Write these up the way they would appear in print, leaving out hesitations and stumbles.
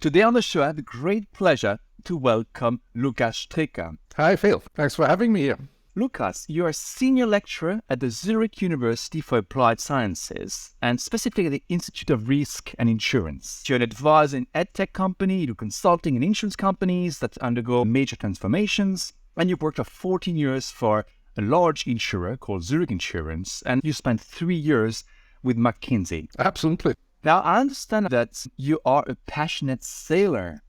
Today on the show, I have the great pleasure to welcome Lukas Stricker. Hi, Phil. Thanks for having me here. Lukas, you are a senior lecturer at the Zurich University for Applied Sciences, and specifically at the Institute of Risk and Insurance. You're an advisor in EdTech company, you do consulting in insurance companies that undergo major transformations, and you've worked for 14 years for a large insurer called Zurich Insurance, and you spent 3 years with McKinsey. Absolutely. Now, I understand that you are a passionate sailor.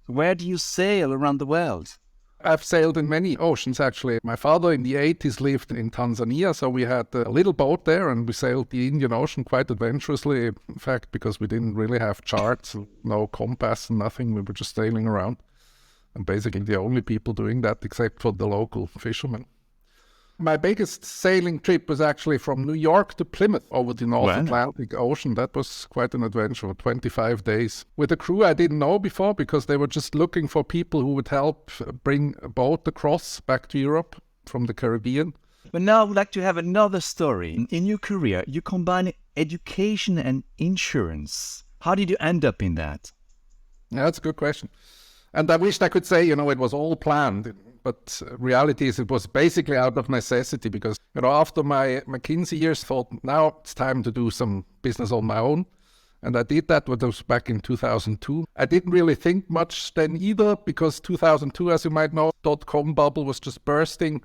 Where do you sail around the world? I've sailed in many oceans, actually. My father in the 80s lived in Tanzania, so we had a little boat there and we sailed the Indian Ocean quite adventurously, in fact, because we didn't really have charts, no compass, nothing. We were just sailing around. And basically the only people doing that except for the local fishermen. My biggest sailing trip was actually from New York to Plymouth over the North Atlantic Ocean. That was quite an adventure for 25 days. With a crew I didn't know before because they were just looking for people who would help bring a boat across back to Europe from the Caribbean. But now I would like to have another story. In your career, you combine education and insurance. How did you end up in that? Yeah, that's a good question. And I wished I could say, it was all planned. But reality is it was basically out of necessity because, after my McKinsey years, thought now it's time to do some business on my own. And I did that, that was back in 2002. I didn't really think much then either because 2002, as you might know, .com bubble was just bursting,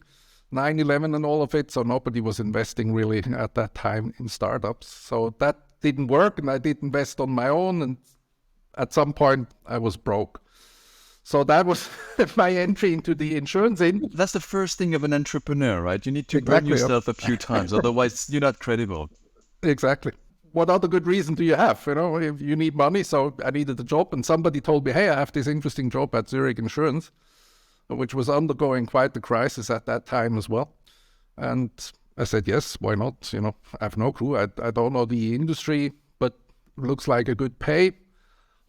9/11 and all of it. So nobody was investing really at that time in startups. So that didn't work and I did invest on my own. And at some point I was broke. So that was my entry into the insurance industry. That's the first thing of an entrepreneur, right? You need to burn yourself a few times, otherwise you're not credible. Exactly. What other good reason do you have? If you need money, so I needed a job. And somebody told me, hey, I have this interesting job at Zurich Insurance, which was undergoing quite the crisis at that time as well. And I said, yes, why not? I have no clue. I don't know the industry, but looks like a good pay.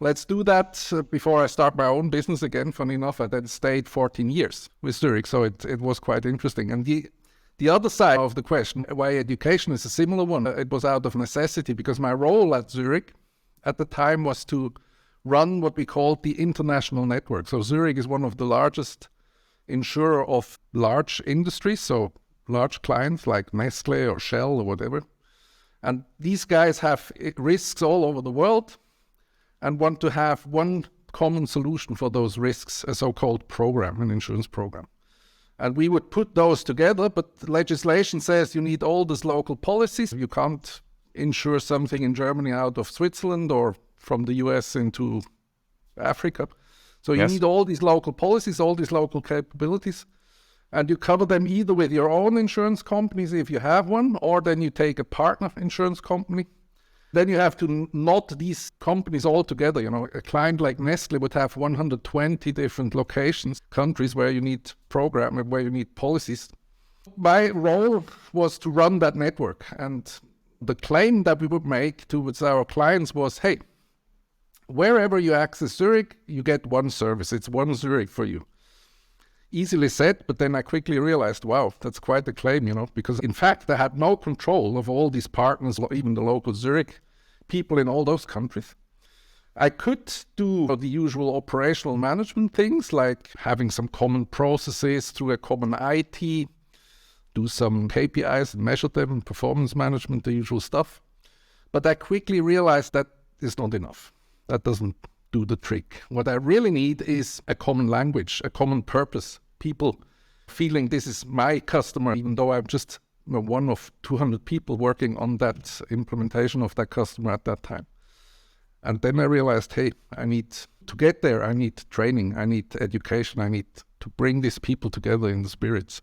Let's do that before I start my own business again. Funny enough, I then stayed 14 years with Zurich, so it was quite interesting. And the other side of the question, why education is a similar one, it was out of necessity because my role at Zurich at the time was to run what we called the international network. So Zurich is one of the largest insurer of large industries, so large clients like Nestle or Shell or whatever. And these guys have risks all over the world and want to have one common solution for those risks, a so-called program, an insurance program. And we would put those together, but legislation says you need all these local policies. You can't insure something in Germany out of Switzerland or from the US into Africa. So you need all these local policies, all these local capabilities, and you cover them either with your own insurance companies if you have one, or then you take a partner insurance company. Then you have to knot these companies all together. A client like Nestle would have 120 different locations, countries where you need program and where you need policies. My role was to run that network. And the claim that we would make towards our clients was, hey, wherever you access Zurich, you get one service. It's one Zurich for you. Easily said, but then I quickly realized, wow, that's quite a claim, because in fact, I had no control of all these partners, even the local Zurich people in all those countries. I could do the usual operational management things like having some common processes through a common IT, do some KPIs and measure them, performance management, the usual stuff. But I quickly realized that is not enough. That doesn't do the trick. What I really need is a common language, a common purpose. People feeling this is my customer, even though I'm just one of 200 people working on that implementation of that customer at that time. And then I realized, hey, I need to get there. I need training. I need education. I need to bring these people together in the spirits.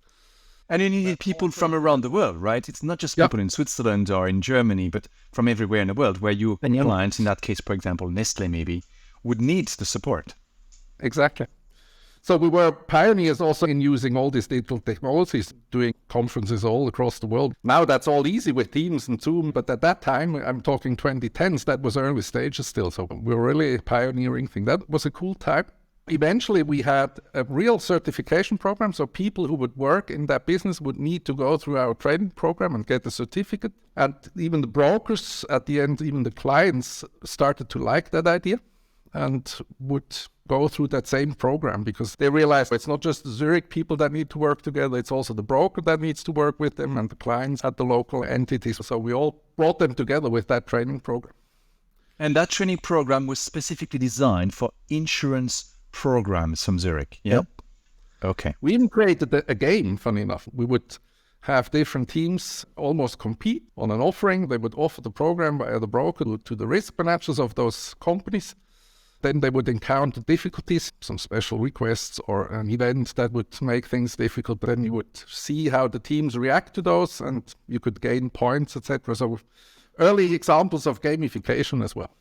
And you need people from around the world, right? It's not just people in Switzerland or in Germany, but from everywhere in the world where you, and your clients, in that case, for example, Nestle maybe, would need the support. Exactly. So we were pioneers also in using all these digital technologies, doing conferences all across the world. Now that's all easy with Teams and Zoom, but at that time, I'm talking 2010s, that was early stages still. So we were really pioneering thing. That was a cool time. Eventually, we had a real certification program. So people who would work in that business would need to go through our training program and get a certificate. And even the brokers at the end, even the clients started to like that idea. and would go through that same program because they realized it's not just the Zurich people that need to work together, it's also the broker that needs to work with them and the clients at the local entities. So we all brought them together with that training program. And that training program was specifically designed for insurance programs from Zurich. Yeah. Yep. Okay. We even created a game, funny enough. We would have different teams almost compete on an offering. They would offer the program via the broker to the risk managers of those companies. Then they would encounter difficulties, some special requests or an event that would make things difficult. Then you would see how the teams react to those and you could gain points, etc. So early examples of gamification as well.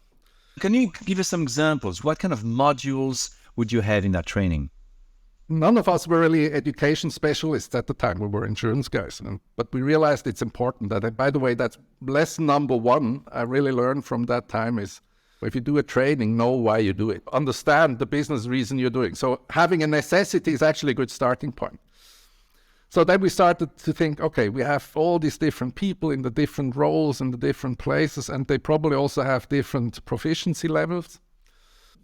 Can you give us some examples? What kind of modules would you have in that training? None of us were really education specialists at the time. We were insurance guys. But we realized it's important that, by the way, that's lesson number one I really learned from that time is if you do a training, know why you do it. Understand the business reason you're doing. So having a necessity is actually a good starting point. So then we started to think, okay, we have all these different people in the different roles in the different places, and they probably also have different proficiency levels.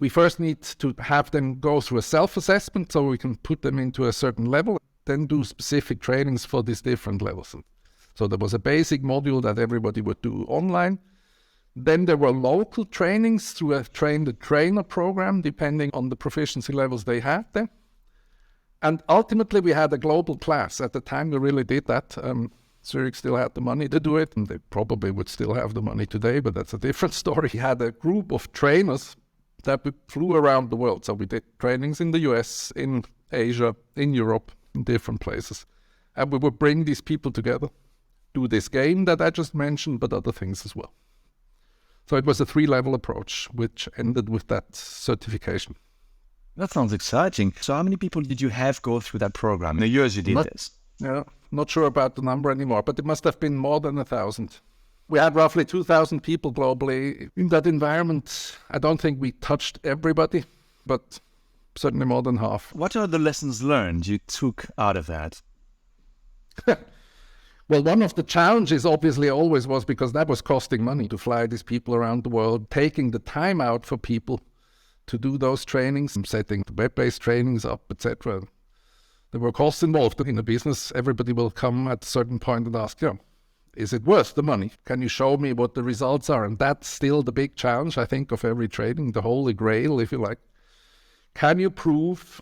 We first need to have them go through a self-assessment so we can put them into a certain level, then do specific trainings for these different levels. So there was a basic module that everybody would do online. Then there were local trainings through a train-the-trainer program, depending on the proficiency levels they had there. And ultimately, we had a global class. At the time, we really did that. Zurich still had the money to do it, and they probably would still have the money today, but that's a different story. We had a group of trainers that flew around the world. So we did trainings in the US, in Asia, in Europe, in different places. And we would bring these people together, do this game that I just mentioned, but other things as well. So it was a 3-level approach, which ended with that certification. That sounds exciting. So how many people did you have go through that program in the years you did this? Yeah, not sure about the number anymore, but it must have been more than 1,000. We had roughly 2,000 people globally in that environment. I don't think we touched everybody, but certainly more than half. What are the lessons learned you took out of that? Well, one of the challenges obviously always was because that was costing money to fly these people around the world, taking the time out for people to do those trainings, setting the web-based trainings up, etc. There were costs involved in the business. Everybody will come at a certain point and ask, is it worth the money? Can you show me what the results are? And that's still the big challenge, I think, of every training, the holy grail, if you like. Can you prove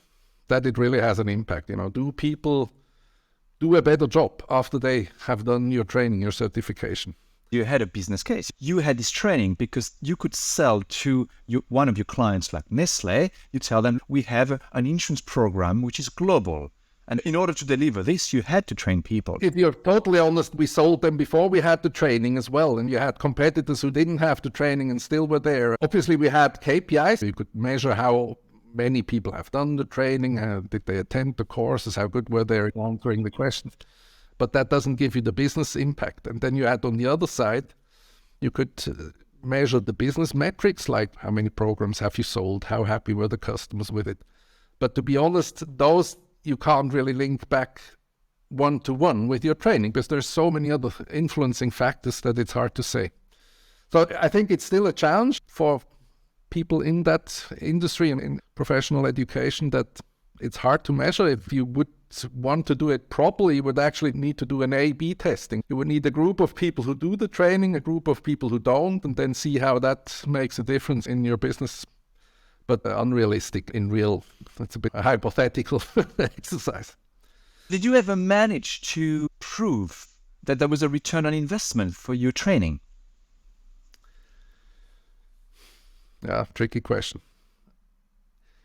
that it really has an impact? Do people do a better job after they have done your training, your certification? You had a business case. You had this training because you could sell to one of your clients like Nestle. You tell them, we have an insurance program which is global. And in order to deliver this, you had to train people. If you're totally honest, we sold them before we had the training as well. And you had competitors who didn't have the training and still were there. Obviously, we had KPIs. You could measure how many people have done the training, did they attend the courses, how good were they answering the questions. But that doesn't give you the business impact. And then you had on the other side, you could measure the business metrics, like how many programs have you sold, how happy were the customers with it. But to be honest, those you can't really link back one-to-one with your training because there's so many other influencing factors that it's hard to say. So I think it's still a challenge for people in that industry and in professional education that it's hard to measure. If you would want to do it properly, you would actually need to do an A/B testing. You would need a group of people who do the training, a group of people who don't, and then see how that makes a difference in your business. But unrealistic in real, it's a bit a hypothetical exercise. Did you ever manage to prove that there was a return on investment for your training? Yeah, tricky question.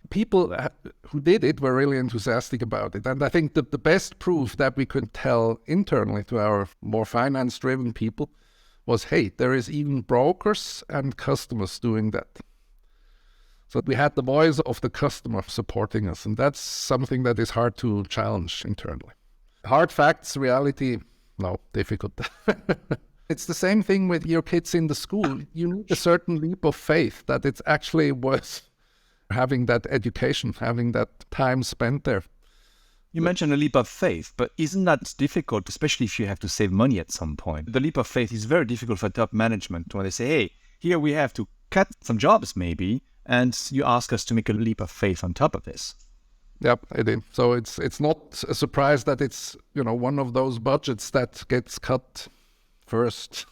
People who did it were really enthusiastic about it. And I think that the best proof that we could tell internally to our more finance-driven people was, hey, there is even brokers and customers doing that. So we had the voice of the customer supporting us, and that's something that is hard to challenge internally. Hard facts, reality, no, difficult. It's the same thing with your kids in the school. You need a certain leap of faith that it's actually worth having that education, having that time spent there. You mentioned a leap of faith, but isn't that difficult, especially if you have to save money at some point? The leap of faith is very difficult for top management when they say, hey, here we have to cut some jobs maybe, And you ask us to make a leap of faith on top of this. Yep, it is. So it's not a surprise that it's, one of those budgets that gets cut first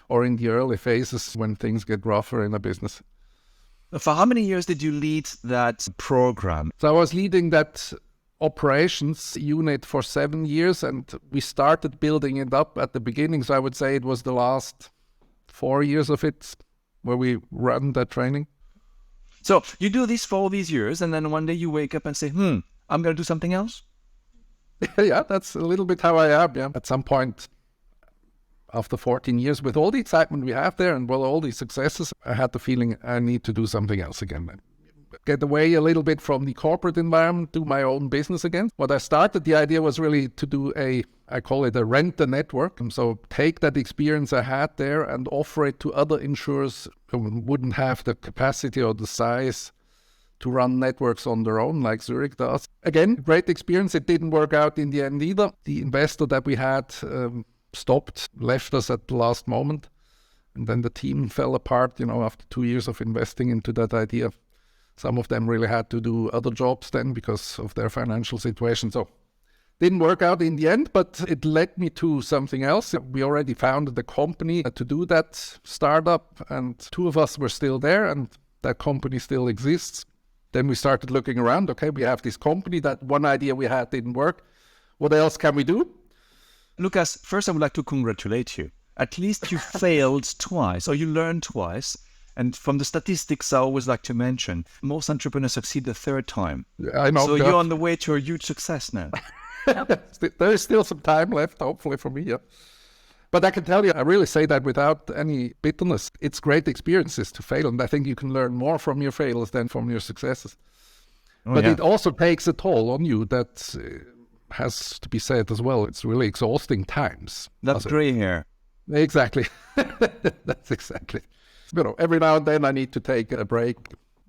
or in the early phases when things get rougher in a business. For how many years did you lead that program? So I was leading that operations unit for 7 years, and we started building it up at the beginning. So I would say it was the last 4 years of it where we run that training. So you do this for all these years, and then one day you wake up and say, I'm going to do something else? Yeah, that's a little bit how I am. Yeah. At some point, after 14 years, with all the excitement we have there and all the successes, I had the feeling I need to do something else again. Get away a little bit from the corporate environment, do my own business again. What I started, the idea was really to do I call it a rent-a-network. And so take that experience I had there and offer it to other insurers who wouldn't have the capacity or the size to run networks on their own like Zurich does. Again, great experience. It didn't work out in the end either. The investor that we had left us at the last moment. And then the team fell apart, after 2 years of investing into that idea. Some of them really had to do other jobs then because of their financial situation. So didn't work out in the end, but it led me to something else. We already founded a company to do that startup, and 2 of us were still there, and that company still exists. Then we started looking around. Okay, we have this company. That one idea we had didn't work. What else can we do? Lukas, first I would like to congratulate you. At least you failed twice, or you learned twice. And from the statistics, I always like to mention, most entrepreneurs succeed the 3rd time. I know. So you're on the way to a huge success now. There is still some time left, hopefully, for me. Yeah. But I can tell you, I really say that without any bitterness. It's great experiences to fail, and I think you can learn more from your failures than from your successes. But it also takes a toll on you that has to be said as well. It's really exhausting times. That's gray hair. Exactly. That's exactly. Every now and then I need to take a break,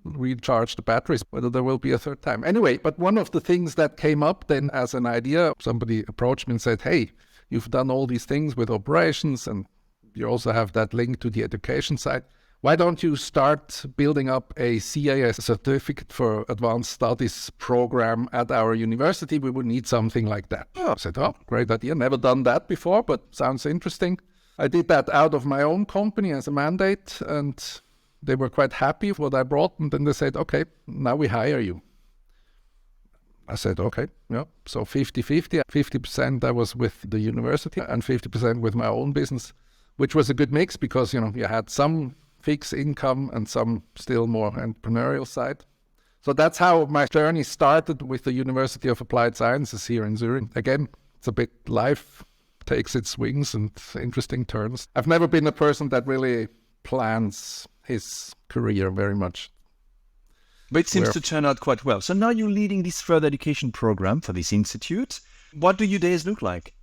recharge the batteries, whether there will be a 3rd time. Anyway, but one of the things that came up then as an idea, somebody approached me and said, hey, you've done all these things with operations and you also have that link to the education side. Why don't you start building up a CAS, Certificate for Advanced Studies program at our university? We would need something like that. I said, great idea. Never done that before, but sounds interesting. I did that out of my own company as a mandate, and they were quite happy with what I brought. And then they said, okay, now we hire you. I said, okay, yeah. So 50-50, 50% I was with the university and 50% with my own business, which was a good mix because, you had some fixed income and some still more entrepreneurial side. So that's how my journey started with the University of Applied Sciences here in Zurich. Again, it's a bit life takes its swings and interesting turns. I've never been a person that really plans his career very much. But it seems to turn out quite well. So now you're leading this further education program for this institute. What do your days look like?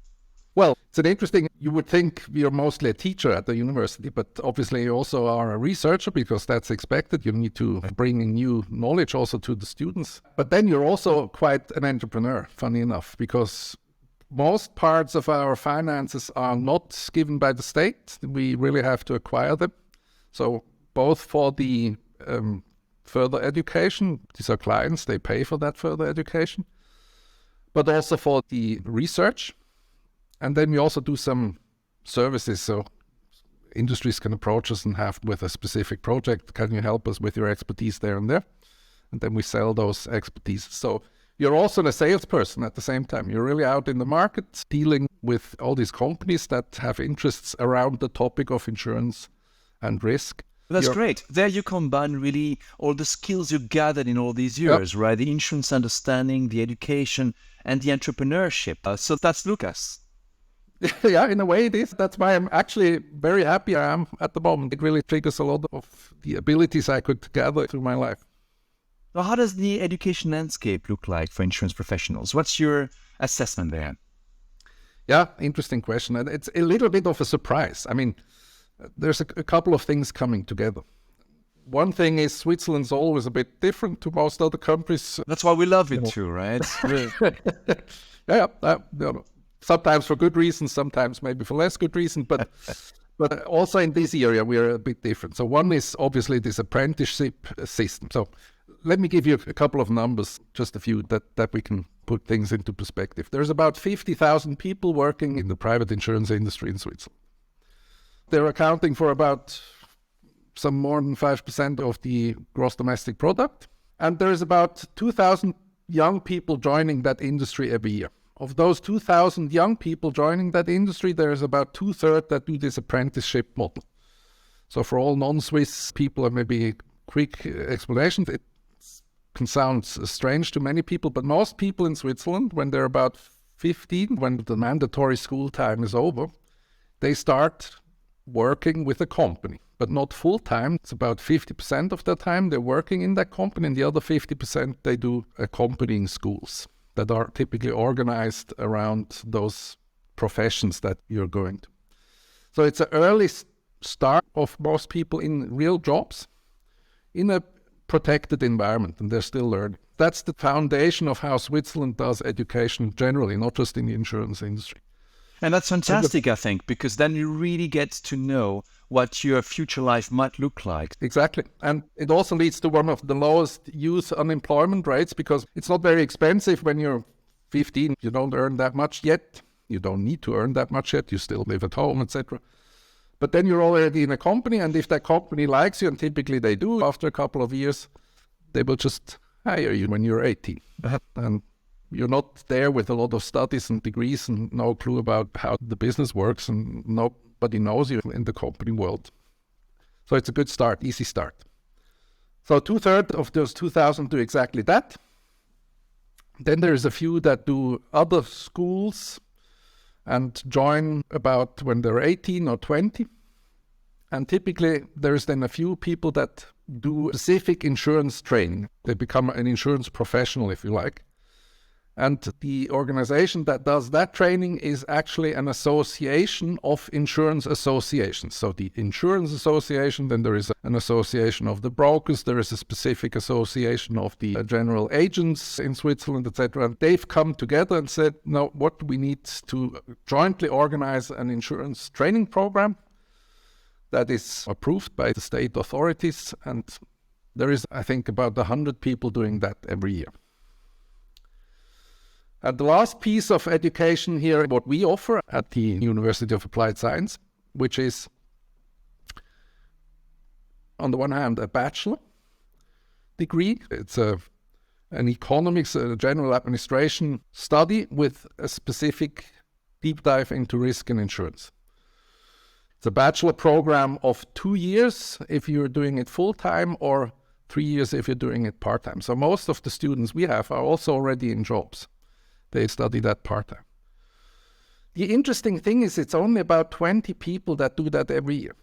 Well, it's an interesting, you would think you're mostly a teacher at the university, but obviously you also are a researcher because that's expected. You need to bring in new knowledge also to the students. But then you're also quite an entrepreneur, funny enough, because most parts of our finances are not given by the state. We really have to acquire them. So both for the further education, these are clients, they pay for that further education, but also for the research. And then we also do some services. So industries can approach us and have with a specific project, can you help us with your expertise there and there? And then we sell those expertise. So you're also a salesperson at the same time. You're really out in the market dealing with all these companies that have interests around the topic of insurance and risk. That's great. There you combine really all the skills you gathered in all these years, right? The insurance understanding, the education, and the entrepreneurship. So that's Lukas. Yeah, in a way it is. That's why I'm actually very happy I am at the moment. It really triggers a lot of the abilities I could gather through my life. So how does the education landscape look like for insurance professionals? What's your assessment there? Yeah, interesting question. And it's a little bit of a surprise. I mean, there's a couple of things coming together. One thing is Switzerland's always a bit different to most other countries. That's why we love it too, right? Sometimes for good reasons, sometimes maybe for less good reason. But But also in this area, we are a bit different. So one is obviously this apprenticeship system. So let me give you a couple of numbers, just a few that we can put things into perspective. There's about 50,000 people working in the private insurance industry in Switzerland. They're accounting for about some more than 5% of the gross domestic product. And there's about 2,000 young people joining that industry every year. Of those 2,000 young people joining that industry, there's about 2/3 that do this apprenticeship model. So for all non-Swiss people, maybe a quick explanation. It can sound strange to many people, but most people in Switzerland, when they're about 15, when the mandatory school time is over, they start working with a company, but not full-time. It's about 50% of their time they're working in that company, and the other 50% they do accompanying schools that are typically organized around those professions that you're going to. So it's an early start of most people in real jobs in a protected environment, and they're still learning. That's the foundation of how Switzerland does education generally, not just in the insurance industry. And that's fantastic, I think, because then you really get to know what your future life might look like. Exactly. And it also leads to one of the lowest youth unemployment rates, because it's not very expensive when you're 15. You don't earn that much yet. You don't need to earn that much yet. You still live at home, etc. But then you're already in a company, and if that company likes you, and typically they do after a couple of years, they will just hire you when you're 18. And you're not there with a lot of studies and degrees and no clue about how the business works, and nobody knows you in the company world. So it's a good start, easy start. So 2/3 of those 2,000 do exactly that. Then there's a few that do other schools and join about when they're 18 or 20. And typically there's then a few people that do specific insurance training. They become an insurance professional, if you like. And the organization that does that training is actually an association of insurance associations. So the insurance association, then there is an association of the brokers, there is a specific association of the general agents in Switzerland, etc. And they've come together and said, no, what we need to jointly organize an insurance training program that is approved by the state authorities. And there is, I think, about 100 people doing that every year. And the last piece of education here, what we offer at the University of Applied Science, which is, on the one hand, a bachelor degree. It's an economics, a general administration study with a specific deep dive into risk and insurance. It's a bachelor program of 2 years if you're doing it full-time, or 3 years if you're doing it part-time. So most of the students we have are also already in jobs. They study that part-time. The interesting thing is it's only about 20 people that do that every year.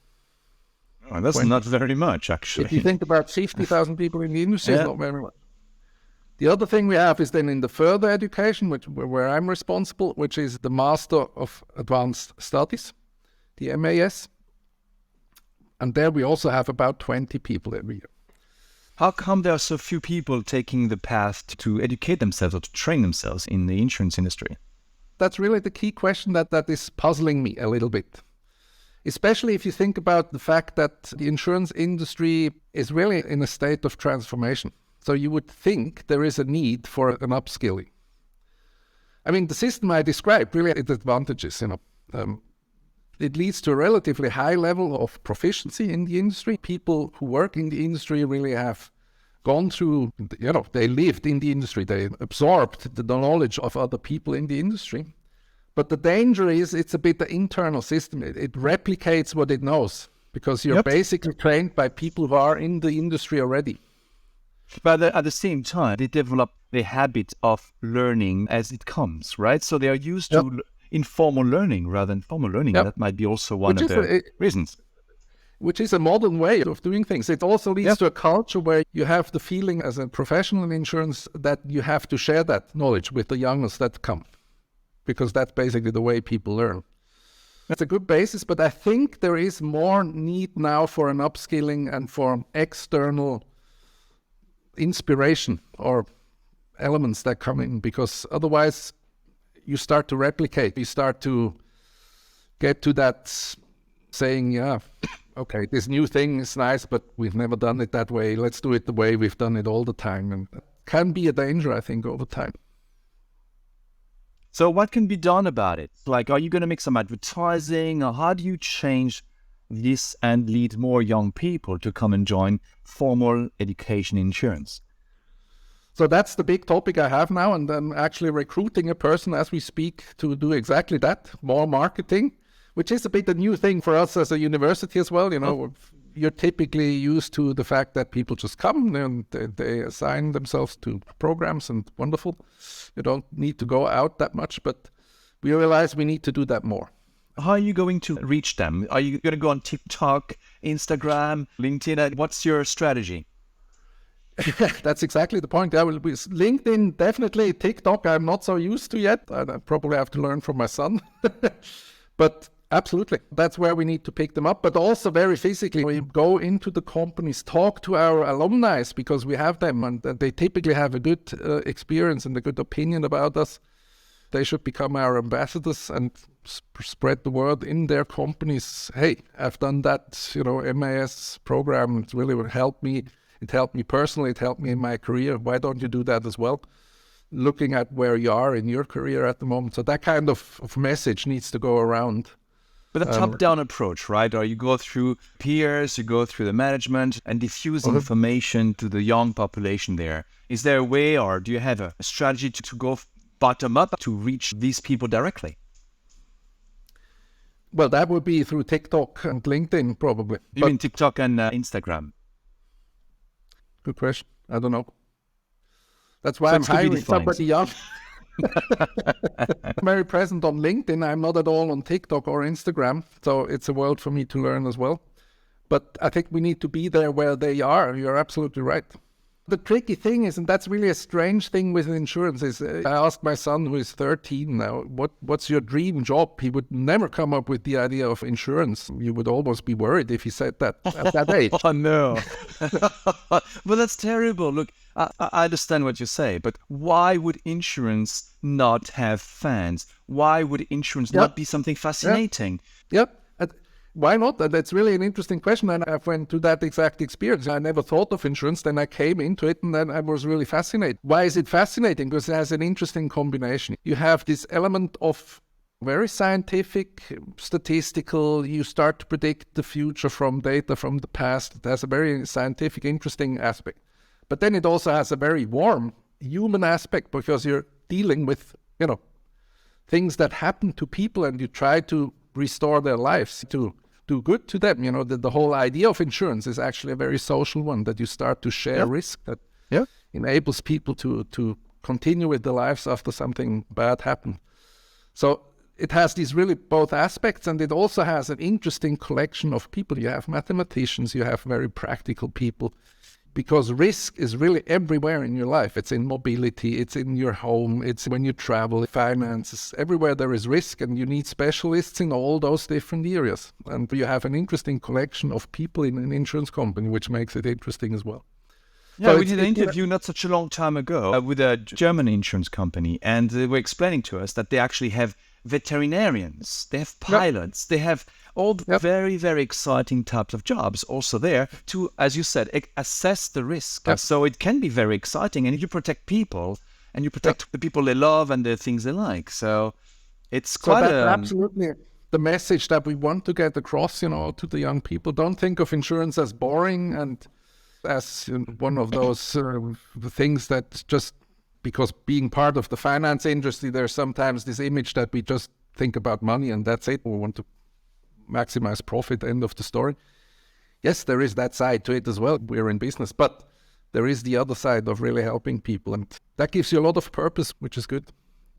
Oh, that's 20. Not very much, actually. If you think about 50,000 people in the industry, it's not very much. The other thing we have is then in the further education, where I'm responsible, which is the Master of Advanced Studies, the MAS. And there we also have about 20 people every year. How come there are so few people taking the path to educate themselves or to train themselves in the insurance industry? That's really the key question that is puzzling me a little bit. Especially if you think about the fact that the insurance industry is really in a state of transformation. So you would think there is a need for an upskilling. I mean, the system I described really has advantages, It leads to a relatively high level of proficiency in the industry. People who work in the industry really have gone through, they lived in the industry. They absorbed the knowledge of other people in the industry. But the danger is it's a bit an internal system. It replicates what it knows, because you're basically trained by people who are in the industry already. But at the same time, they develop the habit of learning as it comes, right? So they are used to informal learning rather than formal learning. That might be also one of the reasons. Which is a modern way of doing things. It also leads to a culture where you have the feeling as a professional in insurance that you have to share that knowledge with the youngest that come, because that's basically the way people learn. That's a good basis, but I think there is more need now for an upskilling and for external inspiration or elements that come in, because otherwise you start to replicate, you start to get to that saying, yeah, okay, this new thing is nice, but we've never done it that way. Let's do it the way we've done it all the time. And that can be a danger, I think, over time. So what can be done about it? Like, are you going to make some advertising, or how do you change this and lead more young people to come and join formal education insurance? So that's the big topic I have now, and I'm actually recruiting a person as we speak to do exactly that, more marketing, which is a bit a new thing for us as a university as well. You know, you're typically used to the fact that people just come and they assign themselves to programs, and wonderful. You don't need to go out that much, but we realize we need to do that more. How are you going to reach them? Are you going to go on TikTok, Instagram, LinkedIn? What's your strategy? That's exactly the point. I will be LinkedIn, definitely. TikTok, I'm not so used to yet. I probably have to learn from my son. But absolutely, that's where we need to pick them up. But also very physically, we go into the companies, talk to our alumni, because we have them, and they typically have a good experience and a good opinion about us. They should become our ambassadors and spread the word in their companies. Hey, I've done that, MAS program. It really helped me. It helped me personally. It helped me in my career. Why don't you do that as well? Looking at where you are in your career at the moment. So that kind of message needs to go around. But a top-down approach, right? Or you go through peers, you go through the management and diffuse information to the young population there. Is there a way, or do you have a strategy to go bottom up to reach these people directly? Well, that would be through TikTok and LinkedIn, probably. You mean TikTok and Instagram? Good question. I don't know. That's why I'm hiring somebody young. I'm very present on LinkedIn. I'm not at all on TikTok or Instagram. So it's a world for me to learn as well. But I think we need to be there where they are. You're absolutely right. The tricky thing is, and that's really a strange thing with insurance, is I asked my son, who is 13 now, what's your dream job? He would never come up with the idea of insurance. You would almost be worried if he said that at that age. Oh, no. Well, that's terrible. Look, I understand what you say, but why would insurance not have fans? Why would insurance not be something fascinating? Yep. Why not? And that's really an interesting question. And I went to that exact experience. I never thought of insurance. Then I came into it, and then I was really fascinated. Why is it fascinating? Because it has an interesting combination. You have this element of very scientific, statistical. You start to predict the future from data from the past. It has a very scientific, interesting aspect. But then it also has a very warm human aspect, because you're dealing with, things that happen to people, and you try to restore their lives, to do good to them. The whole idea of insurance is actually a very social one, that you start to share risk, that enables people to continue with their lives after something bad happened. So it has these really both aspects, and it also has an interesting collection of people. You have mathematicians, you have very practical people, because risk is really everywhere in your life. It's in mobility, it's in your home, it's when you travel, finances, everywhere there is risk, and you need specialists in all those different areas. And you have an interesting collection of people in an insurance company, which makes it interesting as well. Yeah, so we did an interview not such a long time ago with a German insurance company, and they were explaining to us that they actually have veterinarians, they have pilots, they have all the very, very exciting types of jobs also there to, as you said, assess the risk. So it can be very exciting, and you protect people, and you protect the people they love and the things they like. So it's quite absolutely the message that we want to get across, to the young people. Don't think of insurance as boring and as one of those things that just, because being part of the finance industry, there's sometimes this image that we just think about money and that's it. We want to maximize profit, end of the story. Yes, there is that side to it as well. We're in business, but there is the other side of really helping people, and that gives you a lot of purpose, which is good.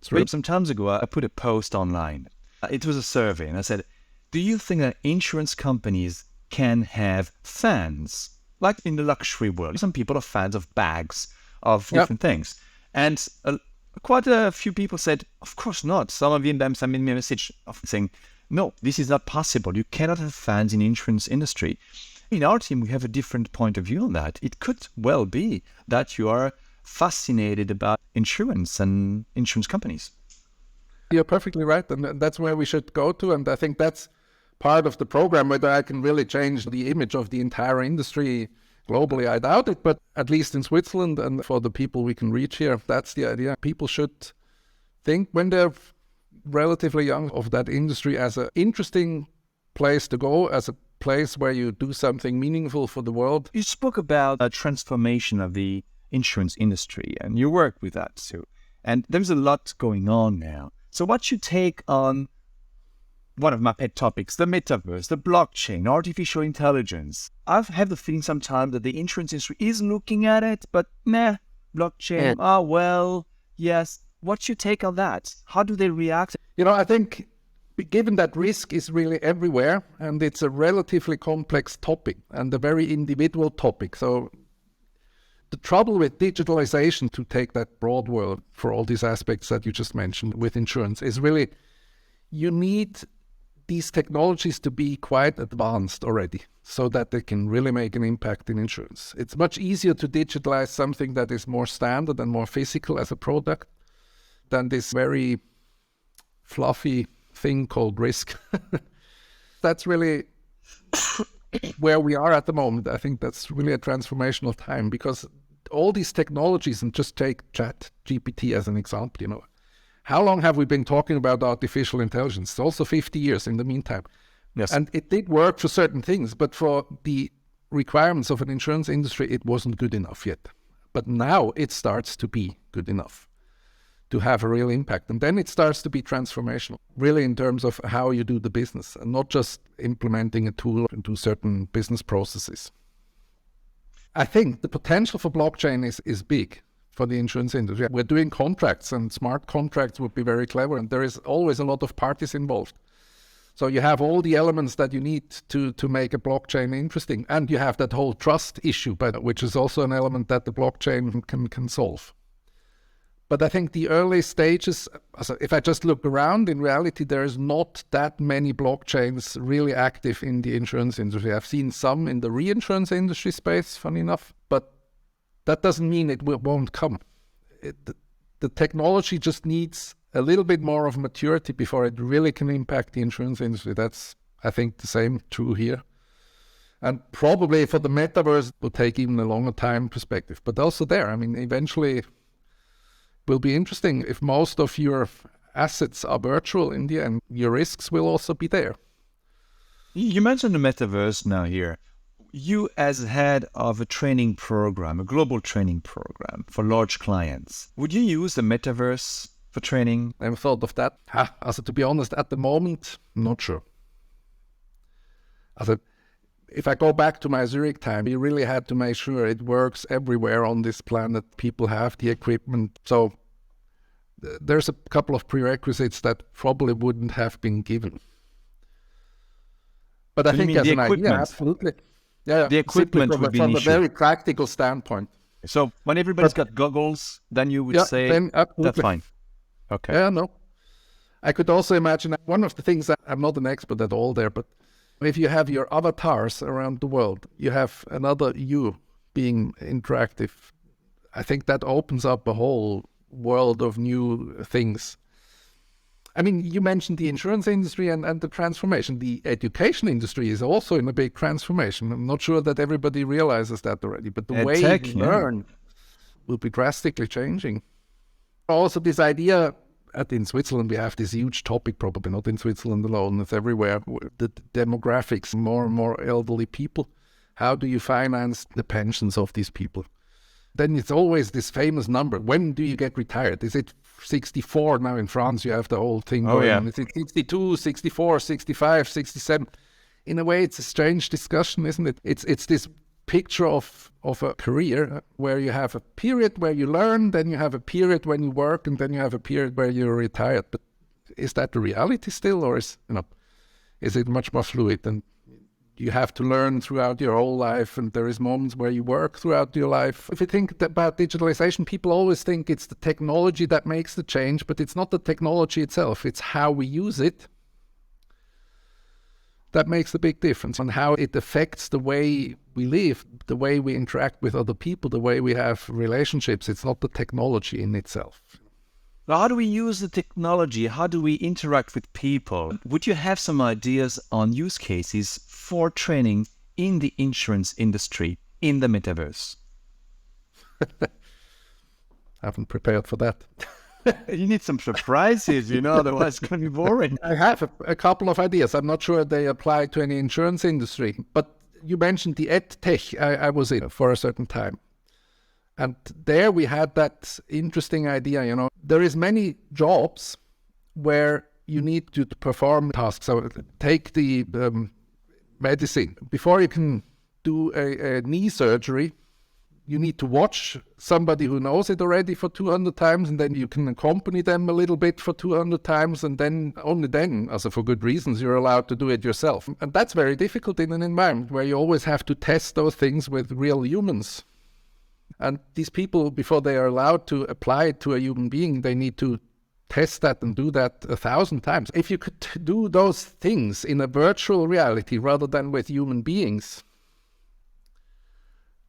Some time ago, I put a post online. It was a survey, and I said, do you think that insurance companies can have fans? Like in the luxury world, some people are fans of bags, of different things. And quite a few people said, of course not. Some of them sent me a message saying, no, this is not possible. You cannot have fans in the insurance industry. In our team, we have a different point of view on that. It could well be that you are fascinated about insurance and insurance companies. You're perfectly right. And that's where we should go to. And I think that's part of the program. Whether I can really change the image of the entire industry globally, I doubt it, but at least in Switzerland and for the people we can reach here, that's the idea. People should think when they're relatively young of that industry as an interesting place to go, as a place where you do something meaningful for the world. You spoke about a transformation of the insurance industry, and you work with that too. And there's a lot going on now. So what's your take on one of my pet topics, the metaverse, the blockchain, artificial intelligence? I have the feeling sometimes that the insurance industry is looking at it, but blockchain, yes. What's your take on that? How do they react? I think given that risk is really everywhere and it's a relatively complex topic and a very individual topic. So the trouble with digitalization, to take that broad word for all these aspects that you just mentioned with insurance, is really you need these technologies to be quite advanced already so that they can really make an impact in insurance. It's much easier to digitalize something that is more standard and more physical as a product than this very fluffy thing called risk. That's really where we are at the moment. I think that's really a transformational time because all these technologies, and just take Chat GPT as an example, how long have we been talking about artificial intelligence? It's also 50 years in the meantime. Yes. And it did work for certain things, but for the requirements of an insurance industry, it wasn't good enough yet. But now it starts to be good enough to have a real impact. And then it starts to be transformational, really in terms of how you do the business and not just implementing a tool into certain business processes. I think the potential for blockchain is big for the insurance industry. We're doing contracts, and smart contracts would be very clever, and there is always a lot of parties involved. So you have all the elements that you need to make a blockchain interesting, and you have that whole trust issue, which is also an element that the blockchain can solve. But I think the early stages, if I just look around, in reality, there's not that many blockchains really active in the insurance industry. I've seen some in the reinsurance industry space, funny enough, but that doesn't mean it won't come. The technology just needs a little bit more of maturity before it really can impact the insurance industry. That's, I think, the same true here. And probably for the metaverse, it will take even a longer time perspective. But also there, eventually will be interesting if most of your assets are virtual in the end. Your risks will also be there. You mentioned the metaverse now here. You as head of a training program, a global training program for large clients, would you use the metaverse for training? I haven't thought of that. To be honest, at the moment, not sure. If I go back to my Zurich time, we really had to make sure it works everywhere on this planet. People have the equipment. So there's a couple of prerequisites that probably wouldn't have been given. But I think as an idea, absolutely. Yeah, the equipment would be an issue. From a very practical standpoint. So when everybody's got goggles, then you would say that's fine. Okay. Yeah, no. I could also imagine one of the things that I'm not an expert at all there, but if you have your avatars around the world, you have another you being interactive. I think that opens up a whole world of new things. You mentioned the insurance industry and the transformation. The education industry is also in a big transformation. I'm not sure that everybody realizes that already, but the way you learn will be drastically changing. Also, this idea, in Switzerland, we have this huge topic, probably not in Switzerland alone, it's everywhere, the demographics, more and more elderly people. How do you finance the pensions of these people? Then it's always this famous number. When do you get retired? Is it 64 now in France? You have the whole thing going. Yeah. Is it 62, 64, 65, 67? In a way, it's a strange discussion, isn't it? It's this picture of a career where you have a period where you learn, then you have a period when you work, and then you have a period where you're retired. But is that the reality still, or is it much more fluid? And you have to learn throughout your whole life, and there is moments where you work throughout your life. If you think about digitalization, people always think it's the technology that makes the change, but it's not the technology itself. It's how we use it that makes a big difference, and how it affects the way we live, the way we interact with other people, the way we have relationships. It's not the technology in itself. How do we use the technology? How do we interact with people? Would you have some ideas on use cases for training in the insurance industry in the metaverse? I haven't prepared for that. You need some surprises, otherwise it's going to be boring. I have a couple of ideas. I'm not sure they apply to any insurance industry, but you mentioned the EdTech I was in for a certain time. And there we had that interesting idea, there is many jobs where you need to perform tasks. So take the medicine. Before you can do a knee surgery, you need to watch somebody who knows it already for 200 times, and then you can accompany them a little bit for 200 times, and then only then, also for good reasons, you're allowed to do it yourself. And that's very difficult in an environment where you always have to test those things with real humans. And these people, before they are allowed to apply it to a human being, they need to test that and do that 1,000 times. If you could do those things in a virtual reality rather than with human beings,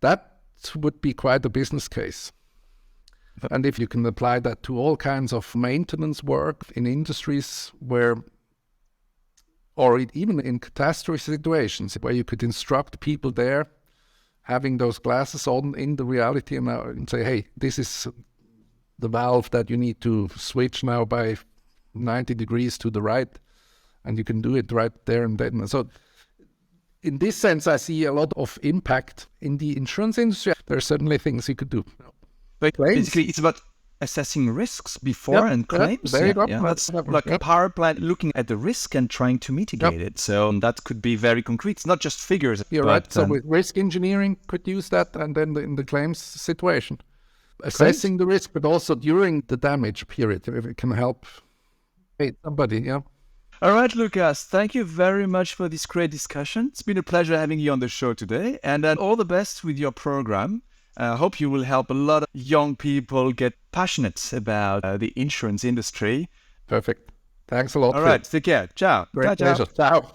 that would be quite a business case. And if you can apply that to all kinds of maintenance work in industries where, or even in catastrophe situations, where you could instruct people there, having those glasses on in the reality and say, hey, this is the valve that you need to switch now by 90 degrees to the right, and you can do it right there and then. So in this sense, I see a lot of impact in the insurance industry. There are certainly things you could do. But basically, it's about assessing risks before and claims. There you go. That's like a power plant looking at the risk and trying to mitigate it. So that could be very concrete. It's not just figures. You're right. So with risk engineering, could use that, and then in the claims situation, assessing the risk, but also during the damage period, if it can help somebody. Yeah. All right, Lukas, thank you very much for this great discussion. It's been a pleasure having you on the show today, and all the best with your program. I hope you will help a lot of young people get passionate about the insurance industry. Perfect. Thanks a lot. All right, take care. Ciao. Great pleasure. Ciao.